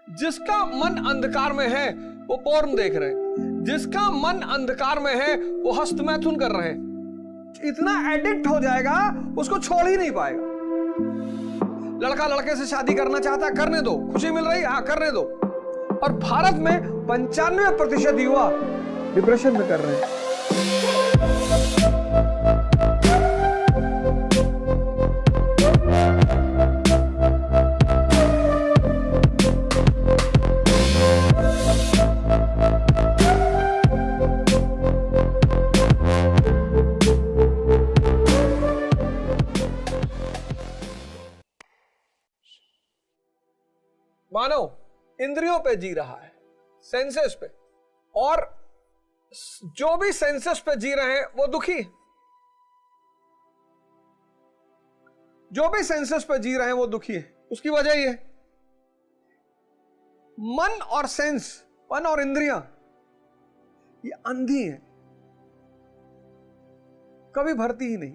जिसका मन अंधकार में है वो पोर्न देख रहे हैं, जिसका मन अंधकार में है वो हस्तमैथुन कर रहे हैं। इतना एडिक्ट हो जाएगा उसको छोड़ ही नहीं पाएगा। लड़का लड़के से शादी करना चाहता है, करने दो, खुशी मिल रही, हाँ करने दो। और भारत में 95% युवा डिप्रेशन में कर रहे हैं। मानव इंद्रियों पे जी रहा है, सेंसेस पे, और जो भी सेंसेस पे जी रहे हैं वो दुखी है। जो भी सेंसेस पे जी रहे हैं वो दुखी है। उसकी वजह ये है, मन और सेंस, मन और इंद्रियां ये अंधी है, कभी भरती ही नहीं।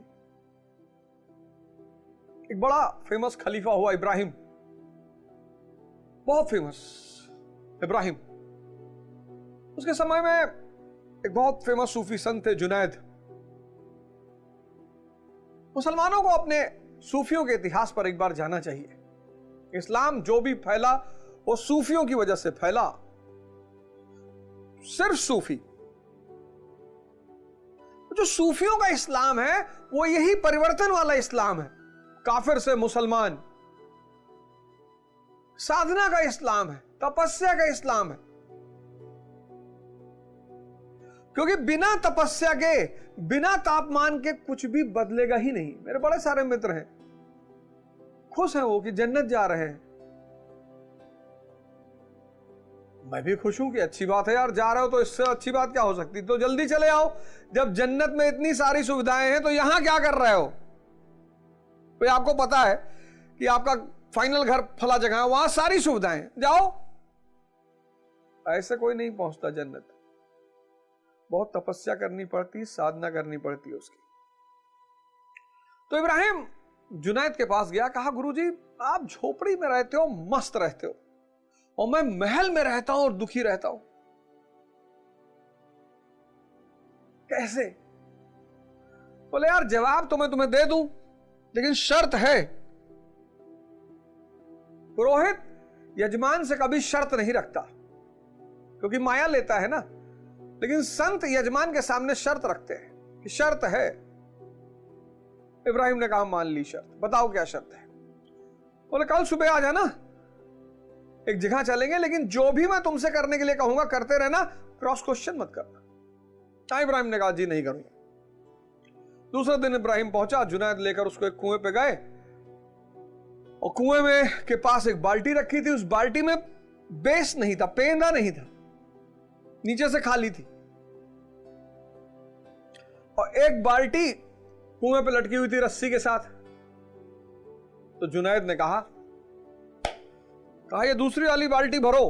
एक बड़ा फेमस खलीफा हुआ इब्राहिम, बहुत फेमस इब्राहिम। उसके समय में एक बहुत फेमस सूफी संत थे जुनैद। मुसलमानों को अपने सूफियों के इतिहास पर एक बार जाना चाहिए। इस्लाम जो भी फैला वो सूफियों की वजह से फैला। सिर्फ सूफी, जो सूफियों का इस्लाम है वो यही परिवर्तन वाला इस्लाम है। काफिर से मुसलमान, साधना का इस्लाम है, तपस्या का इस्लाम है। क्योंकि बिना तपस्या के, बिना तापमान के कुछ भी बदलेगा ही नहीं। मेरे बड़े सारे मित्र हैं, खुश हैं वो कि जन्नत जा रहे हैं। मैं भी खुश हूं कि अच्छी बात है यार, जा रहे हो तो इससे अच्छी बात क्या हो सकती। तो जल्दी चले आओ, जब जन्नत में इतनी सारी सुविधाएं हैं तो यहां क्या कर रहे हो। तो आपको पता है कि आपका फाइनल घर फला जगह है, वहां सारी सुविधाएं, जाओ। ऐसे कोई नहीं पहुंचता जन्नत, बहुत तपस्या करनी पड़ती, साधना करनी पड़ती है उसकी। तो इब्राहिम जुनैद के पास गया, कहा गुरुजी आप झोपड़ी में रहते हो, मस्त रहते हो, और मैं महल में रहता हूं और दुखी रहता हूं, कैसे। बोले यार जवाब तो मैं तुम्हें दे दूं, लेकिन शर्त है। पुरोहित यजमान से कभी शर्त नहीं रखता, क्योंकि माया लेता है ना, लेकिन संत यजमान के सामने शर्त रखते हैं कि शर्त है। इब्राहिम ने कहा मान ली शर्त, बताओ क्या शर्त है। बोले कल सुबह आ जाना, एक जगह चलेंगे, लेकिन जो भी मैं तुमसे करने के लिए कहूंगा करते रहना, क्रॉस क्वेश्चन मत करना। इब्राहिम ने कहा जी नहीं करूंगा। दूसरे दिन इब्राहिम पहुंचा, जुनैद लेकर उसको एक कुएं पे गए, और कुएं में के पास एक बाल्टी रखी थी। उस बाल्टी में बेस नहीं था, पेंदा नहीं था, नीचे से खाली थी, और एक बाल्टी कुएं पे लटकी हुई थी रस्सी के साथ। तो जुनैद ने कहा ये दूसरी वाली बाल्टी भरो।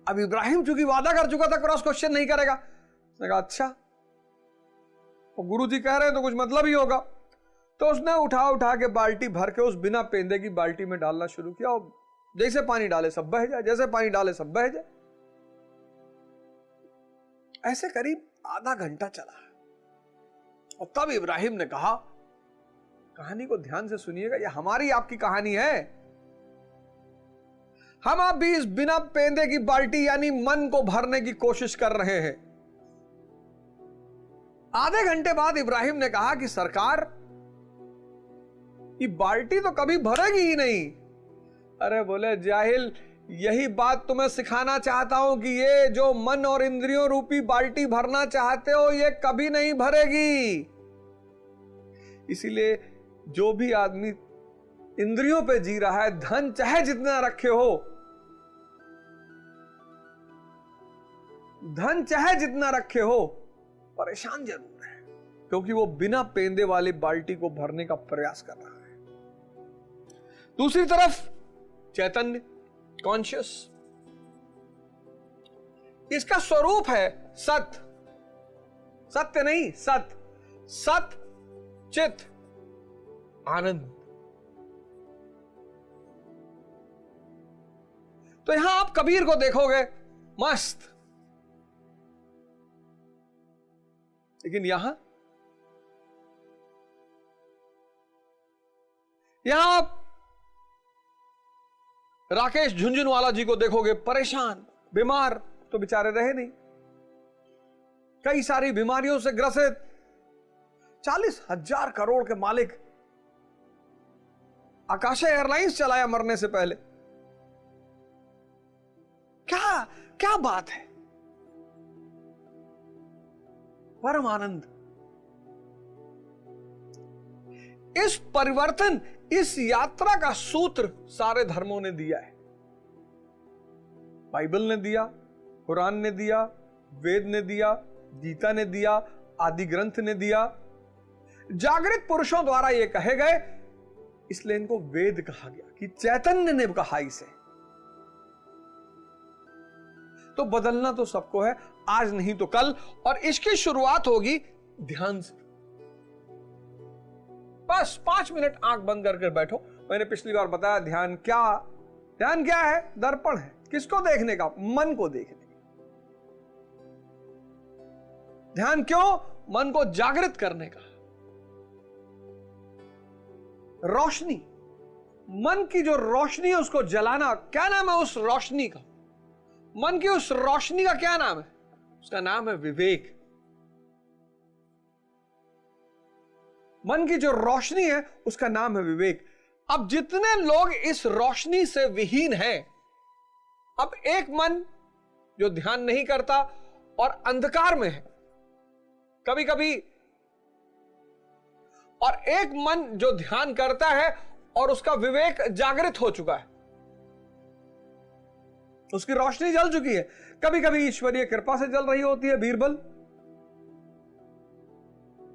अब इब्राहिम चूंकि वादा कर चुका था क्रॉस क्वेश्चन नहीं करेगा, उसने कहा अच्छा, और गुरुजी कह रहे हैं तो कुछ मतलब ही होगा। तो उसने उठा के बाल्टी भर के उस बिना पेंदे की बाल्टी में डालना शुरू किया, और जैसे पानी डाले सब बह जाए, जैसे पानी डाले सब बह जाए। ऐसे करीब आधा घंटा चला, और तब इब्राहिम ने कहा, कहानी को ध्यान से सुनिएगा, यह हमारी आपकी कहानी है। हम आप भी इस बिना पेंदे की बाल्टी यानी मन को भरने की कोशिश कर रहे हैं। आधे घंटे बाद इब्राहिम ने कहा कि सरकार ये बाल्टी तो कभी भरेगी ही नहीं। अरे बोले जाहिल, यही बात तुम्हें सिखाना चाहता हूं कि ये जो मन और इंद्रियों रूपी बाल्टी भरना चाहते हो ये कभी नहीं भरेगी। इसीलिए जो भी आदमी इंद्रियों पे जी रहा है, धन चाहे जितना रखे हो, धन चाहे जितना रखे हो, परेशान जरूर है, क्योंकि वो बिना पेंदे वाली बाल्टी को भरने का प्रयास कर रहा है। दूसरी तरफ चैतन्य, कॉन्शियस, इसका स्वरूप है सत, सत्य नहीं सत, सत चित आनंद। तो यहां आप कबीर को देखोगे मस्त, लेकिन यहां आप राकेश झुंझुनवाला जी को देखोगे परेशान, बीमार, तो बेचारे रहे नहीं, कई सारी बीमारियों से ग्रसित, 40,000 करोड़ के मालिक, आकाशा एयरलाइंस चलाया मरने से पहले। क्या क्या बात है, परम आनंद। इस परिवर्तन, इस यात्रा का सूत्र सारे धर्मों ने दिया है। बाइबल ने दिया, कुरान ने दिया, वेद ने दिया, गीता ने दिया, आदि ग्रंथ ने दिया, जागृत पुरुषों द्वारा ये कहे गए, इसलिए इनको वेद कहा गया कि चैतन्य ने कहा इसे। तो बदलना तो सबको है, आज नहीं तो कल, और इसकी शुरुआत होगी ध्यान से। बस 5 मिनट आंख बंद करके बैठो। मैंने पिछली बार बताया ध्यान क्या है? दर्पण है। किसको देखने का? मन को देखने का। ध्यान क्यों? मन को जागृत करने का। रोशनी, मन की जो रोशनी है उसको जलाना। क्या नाम है उस रोशनी का? मन की उस रोशनी का क्या नाम है? उसका नाम है विवेक। मन की जो रोशनी है उसका नाम है विवेक। अब जितने लोग इस रोशनी से विहीन हैं, अब एक मन जो ध्यान नहीं करता और अंधकार में है कभी कभी, और एक मन जो ध्यान करता है और उसका विवेक जागृत हो चुका है, उसकी रोशनी जल चुकी है। कभी कभी ईश्वरीय कृपा से जल रही होती है, बीरबल।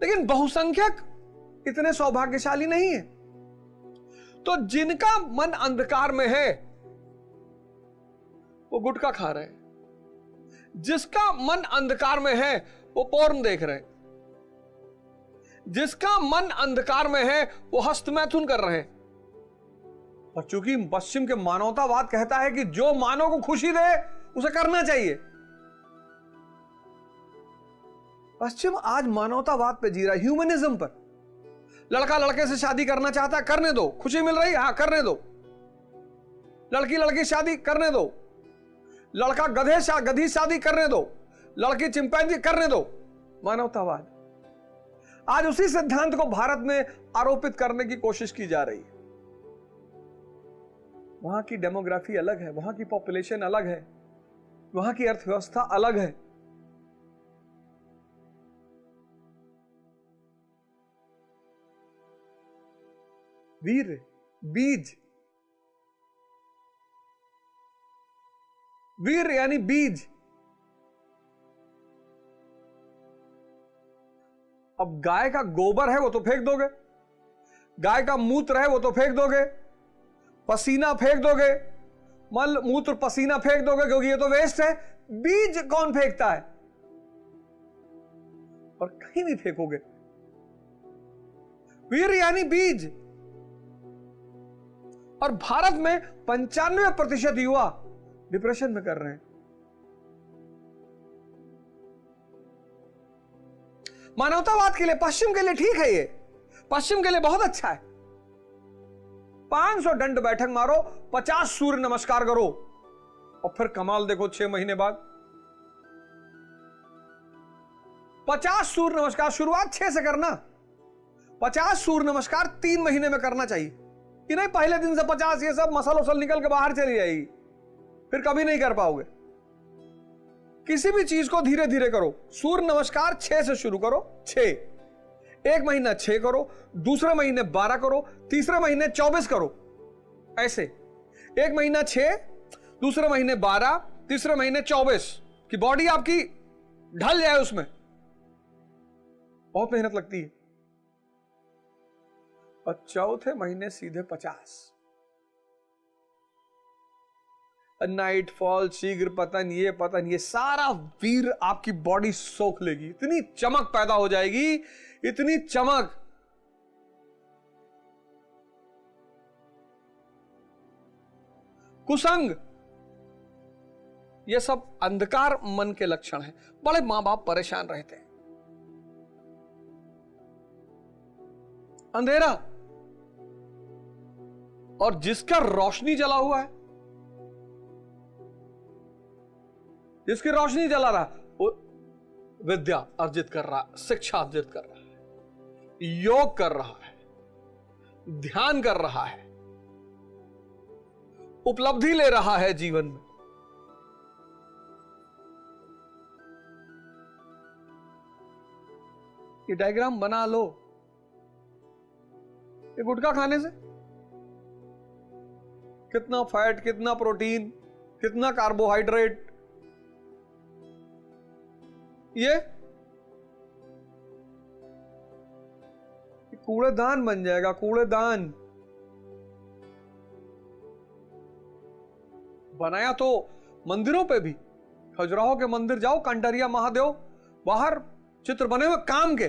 लेकिन बहुसंख्यक इतने सौभाग्यशाली नहीं है। तो जिनका मन अंधकार में है वो गुटखा खा रहे हैं, जिसका मन अंधकार में है वो पोर्न देख रहे हैं, जिसका मन अंधकार में है वो हस्तमैथुन कर रहे हैं। और चूंकि पश्चिम के मानवतावाद कहता है कि जो मानव को खुशी दे उसे करना चाहिए, पश्चिम आज मानवतावाद पे जी रहा है, ह्यूमनिज्म पर। लड़का लड़के से शादी करना चाहता है, करने दो, खुशी मिल रही है, हाँ करने दो। लड़की लड़की शादी करने दो, लड़का गधी शादी करने दो, लड़की चिंपैंजी करने दो। मानवतावाद आज उसी सिद्धांत को भारत में आरोपित करने की कोशिश की जा रही है। वहां की डेमोग्राफी अलग है, वहां की पॉपुलेशन अलग है, वहां की अर्थव्यवस्था अलग है। वीर, बीज, वीर यानी बीज। अब गाय का गोबर है वो तो फेंक दोगे, गाय का मूत्र है वो तो फेंक दोगे, पसीना फेंक दोगे, मल मूत्र पसीना फेंक दोगे क्योंकि ये तो वेस्ट है। बीज कौन फेंकता है? और कहीं नहीं फेंकोगे। वीर यानी बीज। और भारत में 95% युवा डिप्रेशन में कर रहे हैं। मानवतावाद के लिए, पश्चिम के लिए ठीक है, ये पश्चिम के लिए बहुत अच्छा है। 500 दंड बैठक मारो, 50 सूर्य नमस्कार करो, और फिर कमाल देखो 6 महीने बाद 50 सूर्य नमस्कार। शुरुआत 6 से करना, 50 सूर्य नमस्कार 3 महीने में करना चाहिए कि नहीं पहले दिन से 50, ये सब मसल उसल निकल के बाहर चली जाएगी, फिर कभी नहीं कर पाओगे। किसी भी चीज को धीरे धीरे करो। सूर्य नमस्कार 6 से शुरू करो, 6, एक महीना 6 करो, दूसरे महीने 12 करो, तीसरे महीने 24 करो। ऐसे एक महीना 6, दूसरे महीने 12, तीसरे महीने 24, कि बॉडी आपकी ढल जाए उसमें। बहुत मेहनत लगती है। और चौथे महीने सीधे 50। नाइट फॉल, शीघ्र पतन, ये पतन, ये सारा वीर आपकी बॉडी सोख लेगी। इतनी चमक पैदा हो जाएगी, इतनी चमक। कुसंग, ये सब अंधकार मन के लक्षण हैं। बड़े मां बाप परेशान रहते हैं। अंधेरा, और जिसका रोशनी जला हुआ है, जिसकी रोशनी जला रहा, वो विद्या अर्जित कर रहा, शिक्षा अर्जित कर रहा है, योग कर रहा है, ध्यान कर रहा है, उपलब्धि ले रहा है जीवन में। ये डायग्राम बना लो। ये गुटखा खाने से कितना फैट, कितना प्रोटीन, कितना कार्बोहाइड्रेट, ये कूड़ेदान बन जाएगा, कूड़ेदान। बनाया तो मंदिरों पे भी, खजुराहो के मंदिर जाओ, कंटरिया महादेव, बाहर चित्र बने हुए काम के।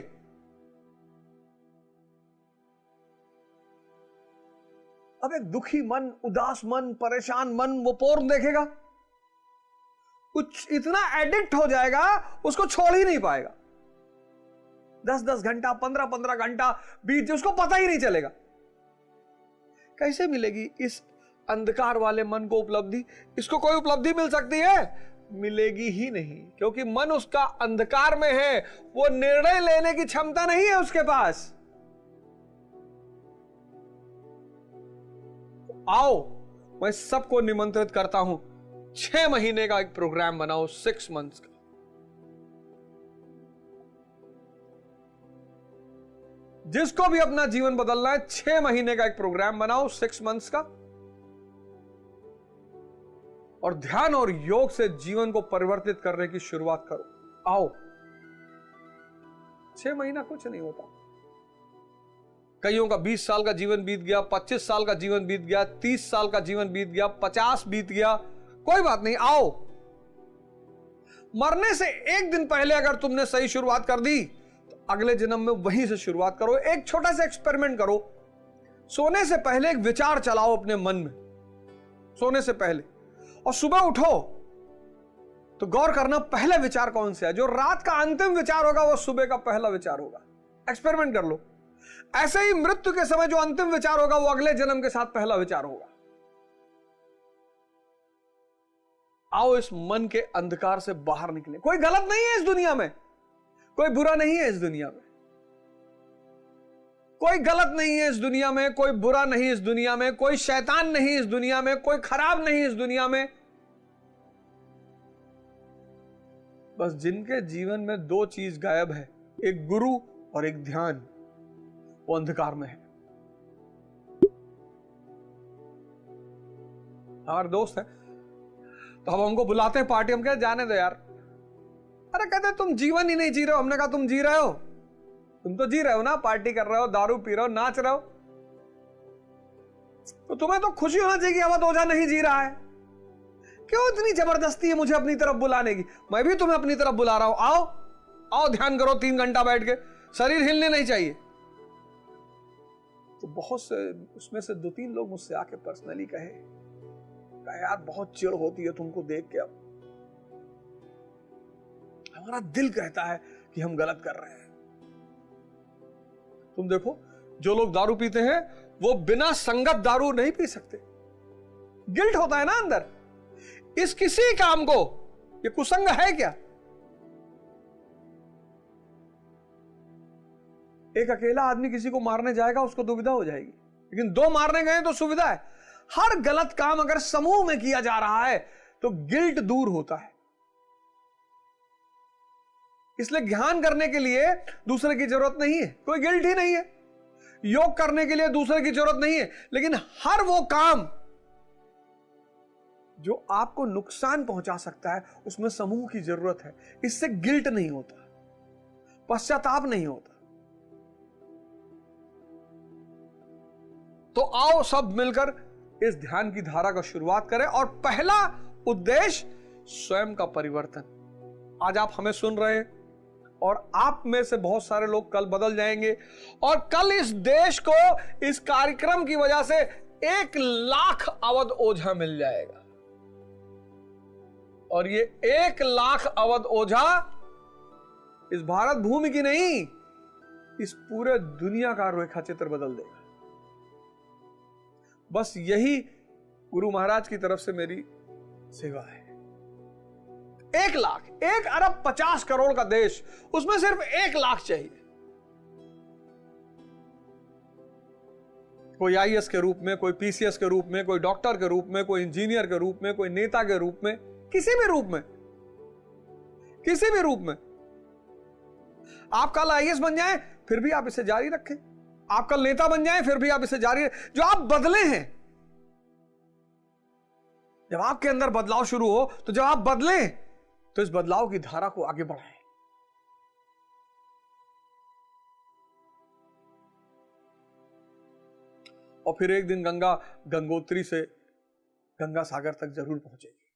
अब एक दुखी मन, उदास मन, परेशान मन वो पोर्न देखेगा, कुछ इतना एडिक्ट हो जाएगा, उसको छोड़ ही नहीं पाएगा। 10-10 घंटा, 15-15 घंटा बीत जाए, उसको पता ही नहीं चलेगा। कैसे मिलेगी इस अंधकार वाले मन को उपलब्धि? इसको कोई उपलब्धि मिल सकती है? मिलेगी ही नहीं, क्योंकि मन उसका अंधकार में है। वो निर्णय लेने की क्षमता नहीं है उसके पास। आओ, मैं सबको निमंत्रित करता हूं, 6 महीने का एक प्रोग्राम बनाओ, 6 मंथ्स का। जिसको भी अपना जीवन बदलना है, 6 महीने का एक प्रोग्राम बनाओ, 6 मंथ्स का, और ध्यान और योग से जीवन को परिवर्तित करने की शुरुआत करो। आओ, 6 महीना कुछ नहीं होता। कईयों का 20 साल का जीवन बीत गया, 25 साल का जीवन बीत गया, 30 साल का जीवन बीत गया, 50 बीत गया, कोई बात नहीं। आओ, मरने से एक दिन पहले अगर तुमने सही शुरुआत कर दी, तो अगले जन्म में वहीं से शुरुआत करो। एक छोटा सा एक्सपेरिमेंट करो। सोने से पहले एक विचार चलाओ अपने मन में, सोने से पहले, और सुबह उठो तो गौर करना पहला विचार कौन सा है। जो रात का अंतिम विचार होगा वो सुबह का पहला विचार होगा। एक्सपेरिमेंट कर लो। ऐसे ही मृत्यु के समय जो अंतिम विचार होगा वो अगले जन्म के साथ पहला विचार होगा। आओ, इस मन के अंधकार से बाहर निकले। कोई गलत नहीं है इस दुनिया में, कोई बुरा नहीं है इस दुनिया में, कोई गलत नहीं है इस दुनिया में, कोई बुरा नहीं इस दुनिया में, कोई शैतान नहीं इस दुनिया में, कोई खराब नहीं इस दुनिया में। बस जिनके जीवन में 2 चीज गायब है, एक गुरु और एक ध्यान, वो अंधकार में है। हमारे दोस्त है तो हम हमको बुलाते हैं पार्टी, हम कहते जाने दो यार। अरे कहते तुम जीवन ही नहीं जी रहे हो। हमने कहा तुम जी रहे हो, तुम तो जी रहे हो ना, पार्टी कर रहे हो, दारू पी रहे हो, नाच रहे हो, तो तुम्हें तो खुशी होना चाहिए कि अवध ओझा नहीं जी रहा है। क्यों इतनी जबरदस्ती है मुझे अपनी तरफ बुलाने की? मैं भी तुम्हें अपनी तरफ बुला रहा हूं। आओ आओ, ध्यान करो 3 घंटा बैठ के, शरीर हिलने नहीं चाहिए। तो बहुत से उसमें से 2-3 लोग मुझसे आके पर्सनली कहे यार बहुत चिढ़ होती है तुमको देख के। अब हमारा दिल कहता है कि हम गलत कर रहे हैं। तुम देखो, जो लोग दारू पीते हैं वो बिना संगत दारू नहीं पी सकते। गिल्ट होता है ना अंदर। इस किसी काम को, ये कुसंग है क्या? एक अकेला आदमी किसी को मारने जाएगा, उसको दुविधा हो जाएगी, लेकिन 2 मारने गए तो सुविधा है। हर गलत काम अगर समूह में किया जा रहा है तो गिल्ट दूर होता है। इसलिए ध्यान करने के लिए दूसरे की जरूरत नहीं है, कोई गिल्ट ही नहीं है। योग करने के लिए दूसरे की जरूरत नहीं है, लेकिन हर वो काम जो आपको नुकसान पहुंचा सकता है उसमें समूह की जरूरत है। इससे गिल्ट नहीं होता, पश्चाताप नहीं होता। तो आओ सब मिलकर इस ध्यान की धारा का शुरुआत करें। और पहला उद्देश्य स्वयं का परिवर्तन। आज आप हमें सुन रहे हैं और आप में से बहुत सारे लोग कल बदल जाएंगे, और कल इस देश को इस कार्यक्रम की वजह से 1 लाख अवध ओझा मिल जाएगा। और ये 1,00,000 अवध ओझा इस भारत भूमि की नहीं, इस पूरे दुनिया का रेखा चित्र बदल देगा। बस यही गुरु महाराज की तरफ से मेरी सेवा है। 1,00,000, 1,50,50,000,000 का देश, उसमें सिर्फ 1,00,000 चाहिए। कोई आईएएस के रूप में, कोई पीसीएस के रूप में, कोई डॉक्टर के रूप में, कोई इंजीनियर के रूप में, कोई नेता के रूप में, किसी भी रूप में, किसी भी रूप में। आप कल आईएएस बन जाएं, फिर भी आप इसे जारी रखें। आप कल नेता बन जाएं, फिर भी आप इसे जारी रखें। जो आप बदले हैं, जब आपके अंदर बदलाव शुरू हो, तो जब आप बदलें, तो इस बदलाव की धारा को आगे बढ़ाएं। और फिर एक दिन गंगा गंगोत्री से गंगा सागर तक जरूर पहुंचेगी।